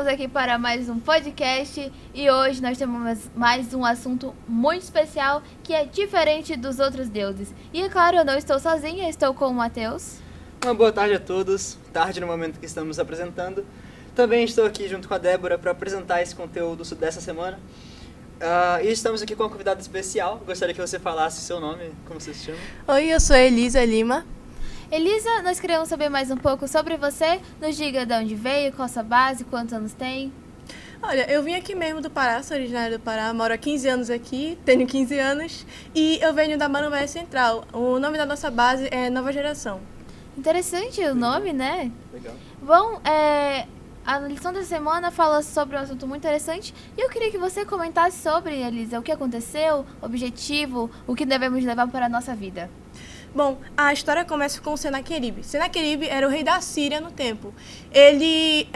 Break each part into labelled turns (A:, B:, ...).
A: estamos aqui para mais um podcast e hoje nós temos mais um assunto muito especial que é diferente dos outros deuses. E é claro, eu não estou sozinha, estou com o Matheus.
B: Uma boa tarde a todos, tarde no momento que estamos apresentando. Também estou aqui junto com a Débora para apresentar esse conteúdo dessa semana. E estamos aqui com uma convidada especial. Gostaria que você falasse seu nome, como você se chama?
C: Oi, eu sou Elisa Lima.
A: Elisa, nós queremos saber mais um pouco sobre você. Nos diga de onde veio, qual a sua base, quantos anos tem.
C: Olha, eu vim aqui mesmo do Pará, sou originária do Pará, moro há 15 anos aqui, tenho 15 anos e eu venho da Maranguape Central. O nome da nossa base é Nova Geração.
A: Interessante o nome, né?
B: Legal.
A: Bom, a lição da semana fala sobre um assunto muito interessante e eu queria que você comentasse sobre, Elisa, o que aconteceu, o objetivo, o que devemos levar para a nossa vida.
C: Bom, a história começa com Senaqueribe. Senaqueribe era o rei da Síria no tempo. Ele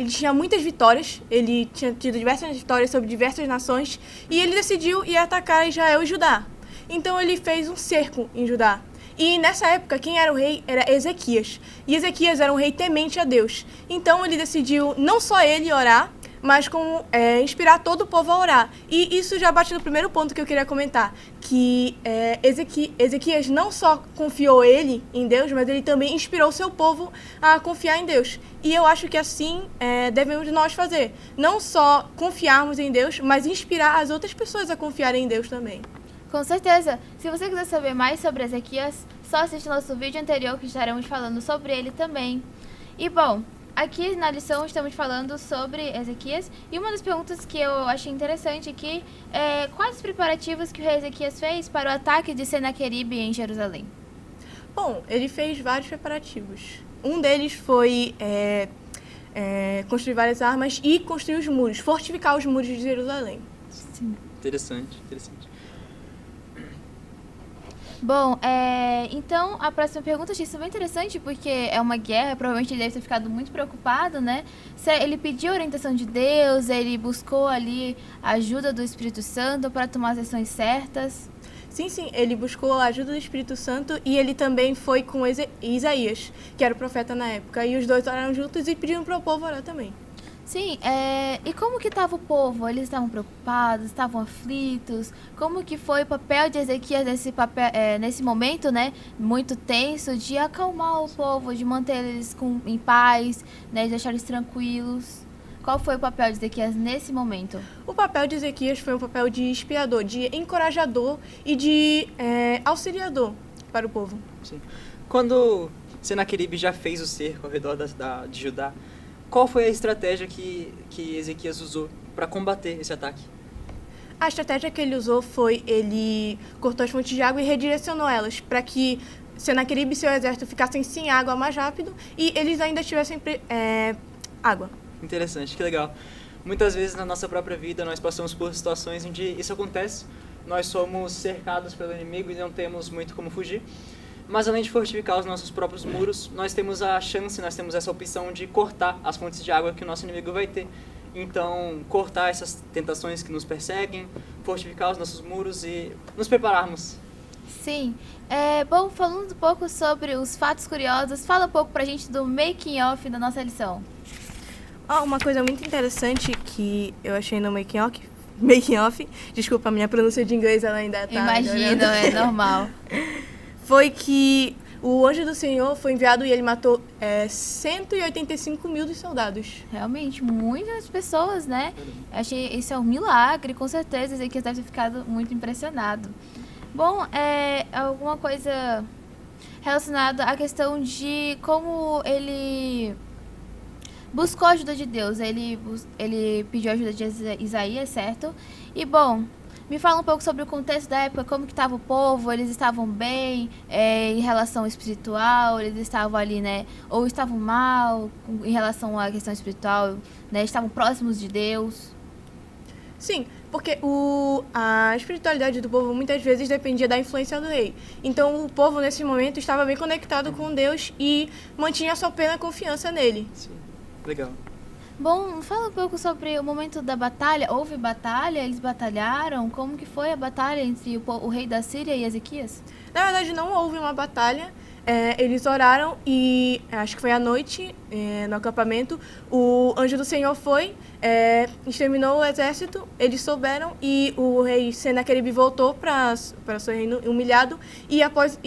C: tinha muitas vitórias, ele tinha tido diversas vitórias sobre diversas nações e ele decidiu ir atacar Israel e Judá. Então ele fez um cerco em Judá. E nessa época, quem era o rei era Ezequias. E Ezequias era um rei temente a Deus. Então ele decidiu não só ele orar, mas inspirar todo o povo a orar. E isso já bate no primeiro ponto que eu queria comentar, que Ezequias não só confiou ele em Deus, mas ele também inspirou o seu povo a confiar em Deus. E eu acho que assim devemos nós fazer. Não só confiarmos em Deus, mas inspirar as outras pessoas a confiarem em Deus também.
A: Com certeza. Se você quiser saber mais sobre Ezequias, só assiste nosso vídeo anterior que estaremos falando sobre ele também. E bom, aqui na lição estamos falando sobre Ezequias e uma das perguntas que eu achei interessante aqui é quais os preparativos que o rei Ezequias fez para o ataque de Senaqueribe em Jerusalém?
C: Bom, ele fez vários preparativos. Um deles foi construir várias armas e construir os muros, fortificar os muros de Jerusalém.
A: Sim.
B: Interessante.
A: Bom, então a próxima pergunta achei isso bem interessante porque é uma guerra, provavelmente ele deve ter ficado muito preocupado, né? Ele pediu a orientação de Deus, ele buscou ali a ajuda do Espírito Santo para tomar as ações certas.
C: Sim, ele buscou a ajuda do Espírito Santo e ele também foi com Isaías, que era o profeta na época, e os dois oraram juntos e pediram para o povo orar também.
A: Sim, e como que estava o povo? Eles estavam preocupados, estavam aflitos? Como que foi o papel de Ezequias nesse momento, né, muito tenso, de acalmar o povo, de manter eles em paz, né, de deixar eles tranquilos? Qual foi o papel de Ezequias nesse momento?
C: O papel de Ezequias foi um papel de inspirador, de encorajador e de auxiliador para o povo.
B: Sim. Quando Senaqueribe já fez o cerco ao redor de Judá, qual foi a estratégia que Ezequias usou para combater esse ataque?
C: A estratégia que ele usou foi, ele cortou as fontes de água e redirecionou elas para que Senaqueribe e seu exército ficassem sem água mais rápido e eles ainda tivessem água.
B: Interessante, que legal. Muitas vezes na nossa própria vida nós passamos por situações onde isso acontece. Nós somos cercados pelo inimigo e não temos muito como fugir. Mas além de fortificar os nossos próprios muros, nós temos a chance, nós temos essa opção de cortar as fontes de água que o nosso inimigo vai ter. Então, cortar essas tentações que nos perseguem, fortificar os nossos muros e nos prepararmos.
A: Sim. Bom, falando um pouco sobre os fatos curiosos, fala um pouco pra gente do making of da nossa lição.
C: Uma coisa muito interessante que eu achei no making off, desculpa, a minha pronúncia de inglês ela ainda tá...
A: Imagino, é normal.
C: Foi que o anjo do Senhor foi enviado e ele matou 185 mil dos soldados.
A: Realmente, muitas pessoas, né? Achei isso é um milagre, com certeza. Ezequias deve ter ficado muito impressionado. Bom, alguma coisa relacionada à questão de como ele buscou a ajuda de Deus. Ele pediu a ajuda de Isaías, certo? E, bom, me fala um pouco sobre o contexto da época, como que estava o povo, eles estavam bem em relação espiritual, eles estavam ali, né, ou estavam mal em relação à questão espiritual, né, estavam próximos de Deus?
C: Sim, porque a espiritualidade do povo muitas vezes dependia da influência do rei. Então o povo nesse momento estava bem conectado com Deus e mantinha sua plena confiança nele.
B: Sim, legal.
A: Bom, fala um pouco sobre o momento da batalha. Houve batalha? Eles batalharam? Como que foi a batalha entre o rei da Síria e Ezequias?
C: Na verdade, não houve uma batalha. eles oraram e, acho que foi à noite, no acampamento, o anjo do Senhor foi, exterminou o exército, eles souberam e o rei Senaqueribe voltou para seu reino humilhado e após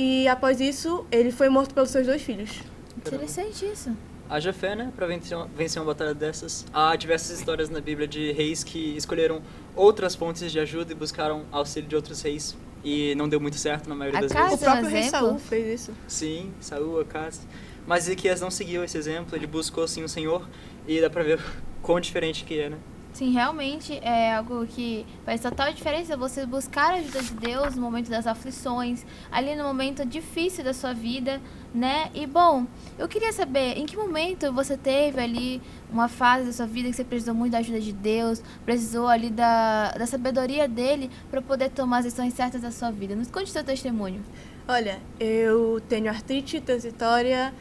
C: isso ele foi morto pelos seus 2 filhos.
A: Interessante isso.
B: Haja fé, né, pra vencer uma batalha dessas. Há diversas histórias na Bíblia de reis que escolheram outras fontes de ajuda e buscaram auxílio de outros reis. E não deu muito certo na maioria das vezes.
C: O próprio rei Saul fez isso.
B: Sim, Saul, Acaz. Mas Ezequias não seguiu esse exemplo, ele buscou sim o Senhor e dá pra ver quão diferente que é, né?
A: Sim, realmente é algo que faz total diferença você buscar a ajuda de Deus no momento das aflições, ali no momento difícil da sua vida, né? E bom, eu queria saber em que momento você teve ali uma fase da sua vida que você precisou muito da ajuda de Deus, precisou ali da sabedoria dele para poder tomar as decisões certas da sua vida. Nos conte seu testemunho.
C: Olha, eu tenho artrite transitória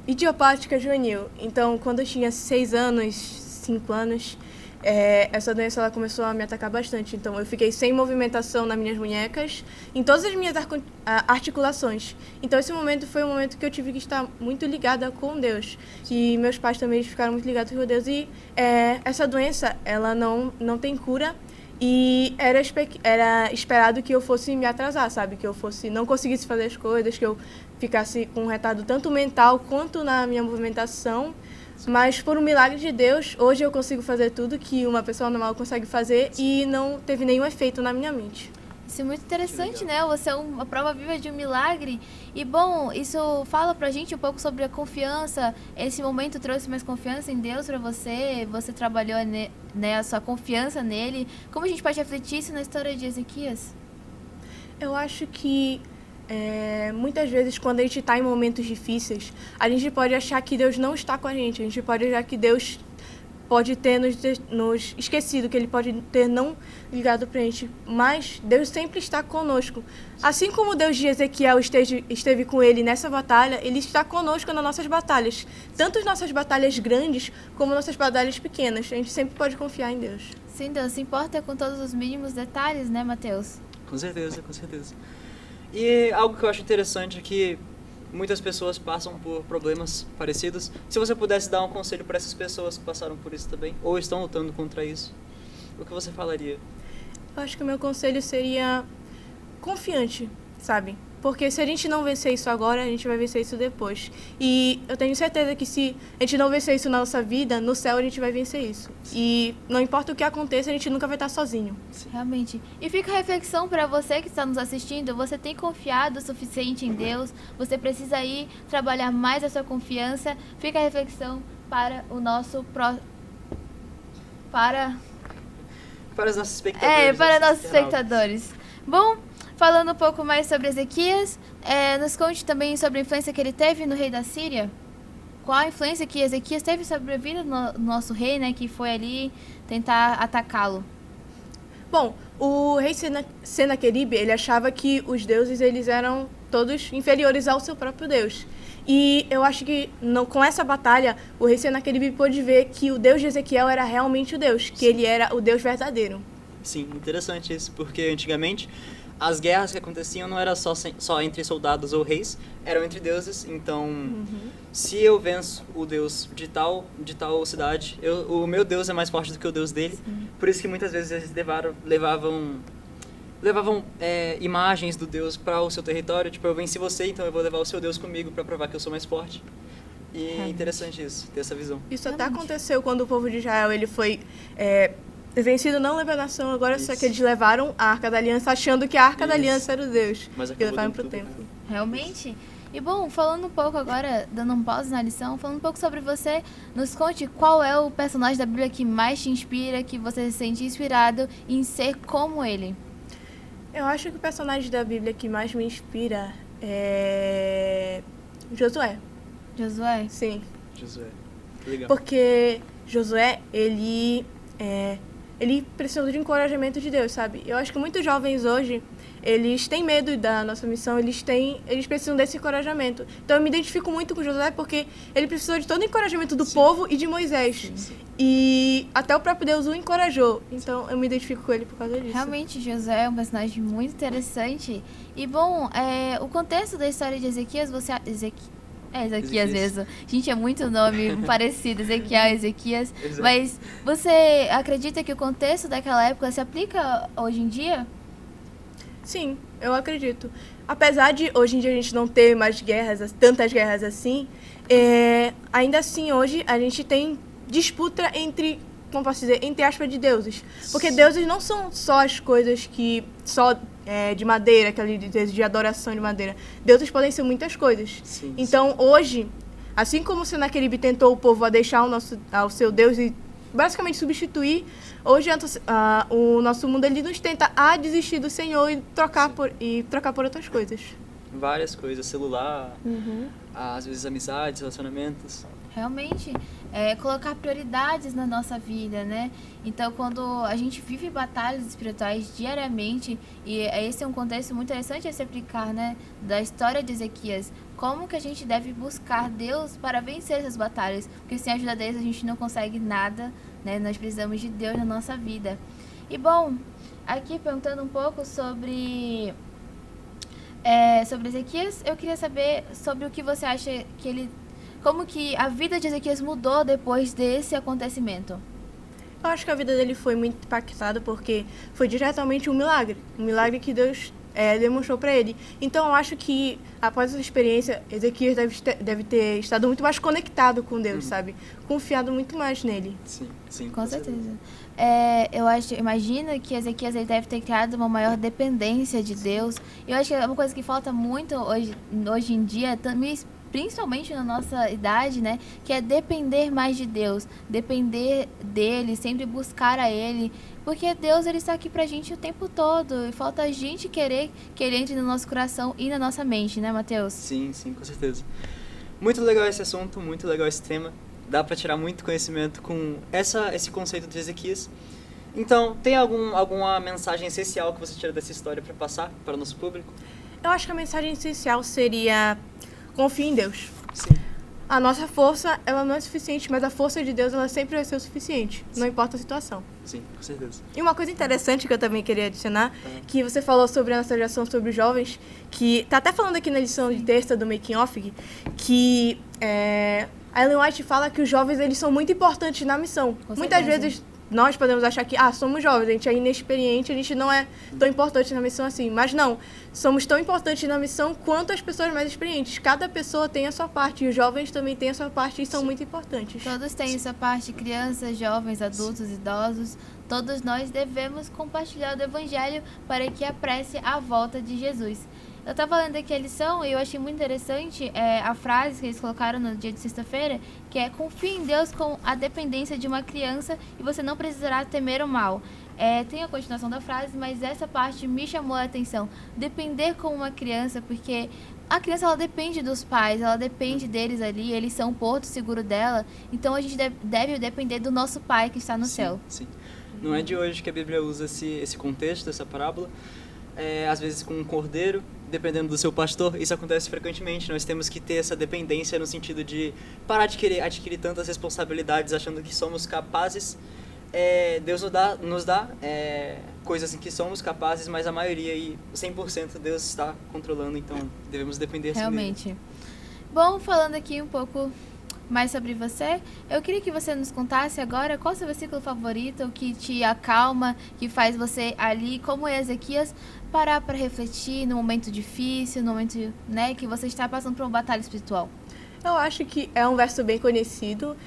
C: idiopática juvenil. Então, quando eu tinha 6 anos, 5 anos, essa doença ela começou a me atacar bastante. Então, eu fiquei sem movimentação nas minhas munhecas, em todas as minhas articulações. Então, esse momento foi um momento que eu tive que estar muito ligada com Deus. E meus pais também ficaram muito ligados com Deus. E essa doença, ela não tem cura. E era esperado que eu fosse me atrasar, sabe? Que eu não conseguisse fazer as coisas, que eu ficasse com um retardo tanto mental quanto na minha movimentação. Mas por um milagre de Deus, hoje eu consigo fazer tudo que uma pessoa normal consegue fazer e não teve nenhum efeito na minha mente.
A: Isso é muito interessante, né? Você é uma prova viva de um milagre. E, bom, isso fala pra gente um pouco sobre a confiança. Esse momento trouxe mais confiança em Deus pra você. Você trabalhou a sua confiança nele. Como a gente pode refletir isso na história de Ezequias?
C: Eu acho que muitas vezes, quando a gente está em momentos difíceis, a gente pode achar que Deus não está com a gente. A gente pode achar que Deus pode ter nos esquecido, que Ele pode ter não ligado para a gente. Mas Deus sempre está conosco. Assim como o Deus de Ezequiel esteve com ele nessa batalha, Ele está conosco nas nossas batalhas. Tanto as nossas batalhas grandes, como nossas batalhas pequenas. A gente sempre pode confiar em Deus.
A: Sim, Deus se importa com todos os mínimos detalhes, né, Mateus?
B: Com certeza, com certeza. E algo que eu acho interessante é que muitas pessoas passam por problemas parecidos. Se você pudesse dar um conselho para essas pessoas que passaram por isso também, ou estão lutando contra isso, o que você falaria?
C: Eu acho que o meu conselho seria confiante, sabe? Porque se a gente não vencer isso agora, a gente vai vencer isso depois. E eu tenho certeza que se a gente não vencer isso na nossa vida, no céu a gente vai vencer isso. E não importa o que aconteça, a gente nunca vai estar sozinho.
A: Sim. Realmente. E fica a reflexão para você que está nos assistindo. Você tem confiado o suficiente em Deus? Você precisa ir trabalhar mais a sua confiança? Fica a reflexão para o nosso para os nossos espectadores. Para nossos espectadores. Bom, falando um pouco mais sobre Ezequias, nos conte também sobre a influência que ele teve no rei da Síria. Qual a influência que Ezequias teve sobre a vida do nosso rei, né, que foi ali tentar atacá-lo?
C: Bom, o rei Senaqueribe, ele achava que os deuses eles eram todos inferiores ao seu próprio Deus. E eu acho que com essa batalha, o rei Senaqueribe pôde ver que o Deus de Ezequiel era realmente o Deus, que ele era o Deus verdadeiro.
B: Sim, interessante isso, porque antigamente as guerras que aconteciam não eram só entre soldados ou reis, eram entre deuses. Então, se eu venço o deus de tal cidade, o meu deus é mais forte do que o deus dele. Sim. Por isso que muitas vezes eles levavam imagens do deus para o seu território. Tipo, eu venci você, então eu vou levar o seu deus comigo para provar que eu sou mais forte. E é interessante isso, ter essa visão.
C: Isso até aconteceu quando o povo de Israel ele foi vencido, não levou a nação, agora só que eles levaram a Arca da Aliança achando que a Arca da Aliança era o Deus.
B: Mas
C: e levaram para o templo.
A: Realmente? E bom, falando um pouco agora, dando um pause na lição, falando um pouco sobre você, nos conte qual é o personagem da Bíblia que mais te inspira, que você se sente inspirado em ser como ele.
C: Eu acho que o personagem da Bíblia que mais me inspira é Josué.
A: Josué?
C: Sim.
B: Josué. Legal.
C: Porque Josué, ele precisou de encorajamento de Deus, sabe? Eu acho que muitos jovens hoje, eles têm medo da nossa missão, eles precisam desse encorajamento. Então eu me identifico muito com Josué porque ele precisou de todo o encorajamento do povo e de Moisés. Sim. e até o próprio Deus o encorajou. Então eu me identifico com ele por causa disso.
A: Realmente, José é um personagem muito interessante. E, bom, o contexto da história de Ezequias, Ezequias mesmo. Gente, é muito nome parecido, Ezequiel, Ezequias.
B: Exato.
A: Mas você acredita que o contexto daquela época se aplica hoje em dia?
C: Sim, eu acredito. Apesar de hoje em dia a gente não ter mais guerras, tantas guerras assim, ainda assim hoje a gente tem disputa entre, como posso dizer, entre aspas, de deuses. Porque deuses não são só as coisas que de madeira, aquele desejo de adoração de madeira. Deuses podem ser muitas coisas.
B: Sim,
C: Então hoje, assim como Senaqueribe tentou o povo a deixar ao seu Deus e basicamente substituir, hoje o nosso mundo ele nos tenta a desistir do Senhor e trocar por outras coisas.
B: Várias coisas, celular, às vezes amizades, relacionamentos.
A: Realmente, colocar prioridades na nossa vida, né? Então, quando a gente vive batalhas espirituais diariamente, e esse é um contexto muito interessante a se aplicar, né? Da história de Ezequias. Como que a gente deve buscar Deus para vencer essas batalhas? Porque sem a ajuda deles a gente não consegue nada, né? Nós precisamos de Deus na nossa vida. E, bom, aqui perguntando um pouco sobre Ezequias, eu queria saber sobre o que você acha que como que a vida de Ezequias mudou depois desse acontecimento.
C: Eu acho que a vida dele foi muito impactada porque foi diretamente um milagre que Deus demonstrou para ele. Então eu acho que após essa experiência, Ezequias deve ter estado muito mais conectado com Deus, sabe? Confiado muito mais nele.
B: Sim.
A: Com certeza. Imagino que Ezequias ele deve ter criado uma maior dependência de Deus. Eu acho que é uma coisa que falta muito hoje em dia, principalmente na nossa idade, né? Que é depender mais de Deus, depender dele, sempre buscar a ele, porque Deus ele está aqui pra gente o tempo todo e falta a gente querer que ele entre no nosso coração e na nossa mente, né, Matheus?
B: Sim, com certeza. Muito legal esse assunto, muito legal esse tema. Dá pra tirar muito conhecimento com esse conceito de Ezequias. Então, tem alguma mensagem essencial que você tira dessa história para passar para o nosso público?
C: Eu acho que a mensagem essencial seria: confie em Deus.
B: Sim.
C: A nossa força, ela não é suficiente, mas a força de Deus, ela sempre vai ser o suficiente, não importa a situação.
B: Sim, com certeza.
C: E uma coisa interessante que eu também queria adicionar, que você falou sobre a nossa geração, sobre os jovens, que tá até falando aqui na lição de terça do Making Off, que a Ellen White fala que os jovens, eles são muito importantes na missão. Muitas vezes nós podemos achar que, somos jovens, a gente é inexperiente, a gente não é tão importante na missão assim. Mas não, somos tão importantes na missão quanto as pessoas mais experientes. Cada pessoa tem a sua parte, e os jovens também têm a sua parte e são muito importantes.
A: Todos têm a sua parte, crianças, jovens, adultos, idosos. Todos nós devemos compartilhar do Evangelho para que apresse a volta de Jesus. Eu estava lendo aqui a lição e eu achei muito interessante a frase que eles colocaram no dia de sexta-feira, que é: confie em Deus com a dependência de uma criança e você não precisará temer o mal. Tem a continuação da frase, mas essa parte me chamou a atenção. Depender como uma criança, porque a criança ela depende dos pais, ela depende deles ali, eles são o porto seguro dela, então a gente deve depender do nosso pai que está no céu.
B: Sim. Não é de hoje que a Bíblia usa esse contexto, essa parábola. Às vezes com um cordeiro, dependendo do seu pastor, isso acontece frequentemente. Nós temos que ter essa dependência no sentido de parar de querer adquirir tantas responsabilidades achando que somos capazes. Deus nos dá coisas em que somos capazes, mas a maioria, e 100%, Deus está controlando, então devemos depender dele.
A: Realmente. Bom, falando aqui um pouco mais sobre você, eu queria que você nos contasse agora qual é o seu versículo favorito, o que te acalma, que faz você ali, como Ezequias, parar para refletir no momento difícil, no momento, né, que você está passando por uma batalha espiritual.
C: Eu acho que é um verso bem conhecido,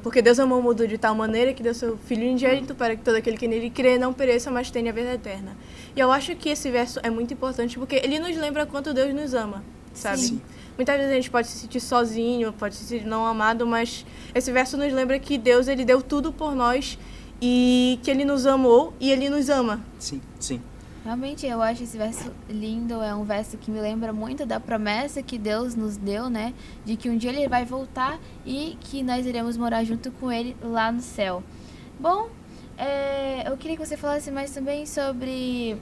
C: porque Deus amou o mundo de tal maneira que deu seu Filho unigênito para que todo aquele que nele crê não pereça, mas tenha a vida eterna. E eu acho que esse verso é muito importante porque ele nos lembra quanto Deus nos ama, sabe?
B: Sim.
C: Muitas vezes a gente pode se sentir sozinho, pode se sentir não amado, mas esse verso nos lembra que Deus ele deu tudo por nós e que Ele nos amou e Ele nos ama.
B: Sim.
A: Realmente, eu acho esse verso lindo, é um verso que me lembra muito da promessa que Deus nos deu, né? De que um dia Ele vai voltar e que nós iremos morar junto com Ele lá no céu. Bom, eu queria que você falasse mais também sobre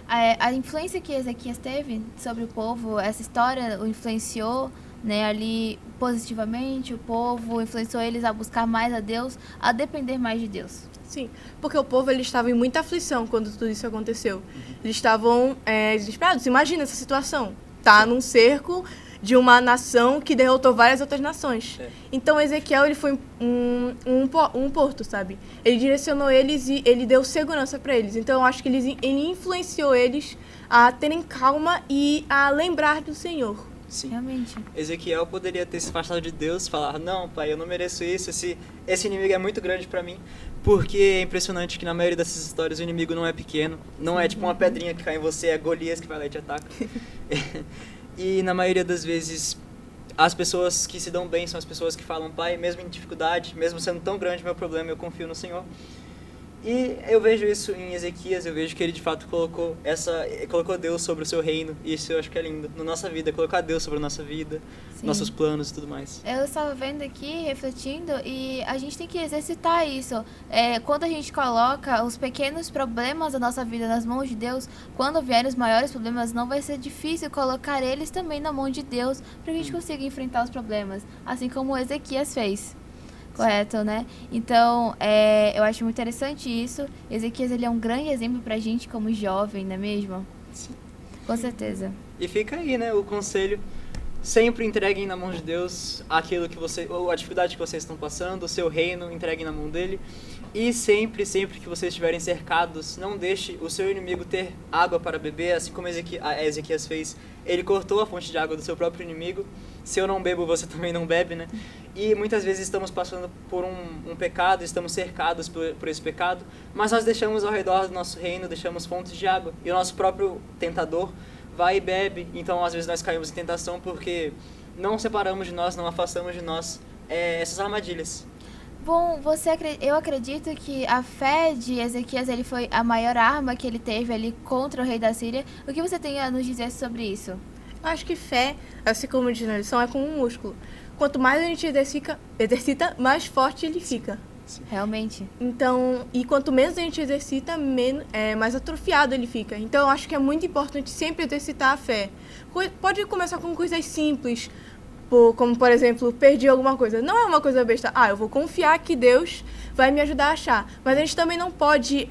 A: a influência que Ezequias teve sobre o povo. Essa história o influenciou né, ali positivamente o povo, influenciou eles a buscar mais a Deus, a depender mais de Deus.
C: Sim, porque o povo ele estava em muita aflição quando tudo isso aconteceu. Eles estavam desesperados. Imagina essa situação. Tá num cerco de uma nação que derrotou várias outras nações. Então Ezequiel ele foi um porto, sabe? Ele direcionou eles e ele deu segurança para eles. Então eu acho que ele influenciou eles a terem calma e a lembrar do Senhor.
B: Sim.
A: Realmente.
B: Ezequiel poderia ter se afastado de Deus, falar, não, pai, eu não mereço isso, esse inimigo é muito grande pra mim. Porque é impressionante que na maioria dessas histórias o inimigo não é pequeno, não é tipo uma pedrinha que cai em você, é Golias que vai lá e te ataca. E na maioria das vezes as pessoas que se dão bem são as pessoas que falam, pai, mesmo em dificuldade, mesmo sendo tão grande o meu problema, eu confio no Senhor. E eu vejo isso em Ezequias, eu vejo que ele de fato colocou Deus sobre o seu reino, e isso eu acho que é lindo. Na nossa vida, colocar Deus sobre a nossa vida,
A: Sim.
B: nossos planos e tudo mais.
A: Eu estava vendo aqui, refletindo, e a gente tem que exercitar isso. Quando a gente coloca os pequenos problemas da nossa vida nas mãos de Deus, quando vierem os maiores problemas, não vai ser difícil colocar eles também na mão de Deus, para que a gente consiga enfrentar os problemas, assim como Ezequias fez. Correto, né? Então, eu acho muito interessante isso. Ezequias, ele é um grande exemplo pra gente como jovem, não é mesmo?
B: Sim.
A: Com certeza.
B: E fica aí, né, o conselho. Sempre entreguem na mão de Deus aquilo que ou a dificuldade que vocês estão passando, o seu reino, entreguem na mão dele. E sempre que vocês estiverem cercados, não deixe o seu inimigo ter água para beber, assim como Ezequias fez. Ele cortou a fonte de água do seu próprio inimigo. Se eu não bebo, você também não bebe, né? E muitas vezes estamos passando por um pecado, estamos cercados por esse pecado, mas nós deixamos ao redor do nosso reino, deixamos fontes de água. E o nosso próprio tentador vai e bebe. Então, às vezes, nós caímos em tentação porque não separamos de nós, não afastamos de nós essas armadilhas.
A: Bom, eu acredito que a fé de Ezequias ele foi a maior arma que ele teve ali contra o rei da Síria. O que você tem a nos dizer sobre isso?
C: Eu acho que fé, assim como diz na lição, é como um músculo. Quanto mais a gente exercita, mais forte ele fica.
A: Realmente.
C: Então, e quanto menos a gente exercita, mais atrofiado ele fica. Então, eu acho que é muito importante sempre exercitar a fé. Pode começar com coisas simples, como, por exemplo, perdi alguma coisa. Não é uma coisa besta. Eu vou confiar que Deus vai me ajudar a achar. Mas a gente também não pode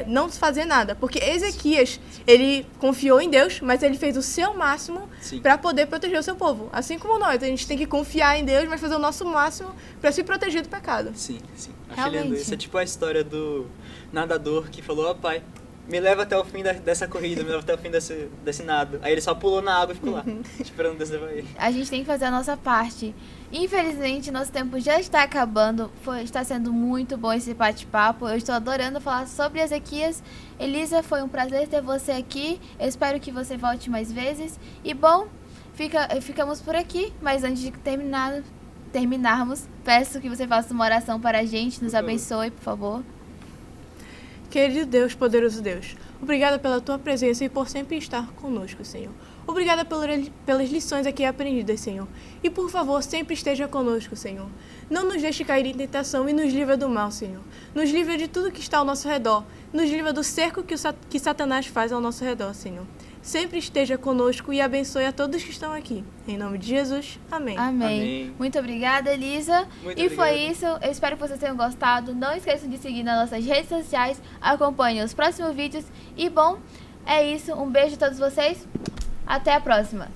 C: não fazer nada. Porque Ezequias, ele confiou em Deus, mas ele fez o seu máximo para poder proteger o seu povo. Assim como nós, a gente tem que confiar em Deus, mas fazer o nosso máximo para se proteger do pecado.
B: Sim. Acho lindo. Isso é tipo a história do nadador que falou, pai, me leva até o fim dessa corrida, me leva até o fim desse nado. Aí ele só pulou na água e ficou lá, esperando Deus levar ele.
A: A gente tem que fazer a nossa parte. Infelizmente, nosso tempo já está acabando. Está sendo muito bom esse bate-papo. Eu estou adorando falar sobre Ezequias. Elisa, foi um prazer ter você aqui. Eu espero que você volte mais vezes. E bom, ficamos por aqui. Mas antes de terminarmos, peço que você faça uma oração para a gente. Nos abençoe, por favor.
C: Querido Deus, poderoso Deus, obrigada pela tua presença e por sempre estar conosco, Senhor. Obrigada pelas lições aqui aprendidas, Senhor. E por favor, sempre esteja conosco, Senhor. Não nos deixe cair em tentação e nos livra do mal, Senhor. Nos livra de tudo que está ao nosso redor. Nos livra do cerco que Satanás faz ao nosso redor, Senhor. Sempre esteja conosco e abençoe a todos que estão aqui. Em nome de Jesus, amém.
A: Amém. Muito obrigada, Elisa. Foi isso. Eu espero que vocês tenham gostado. Não esqueçam de seguir nas nossas redes sociais. Acompanhem os próximos vídeos. E bom, é isso. Um beijo a todos vocês. Até a próxima.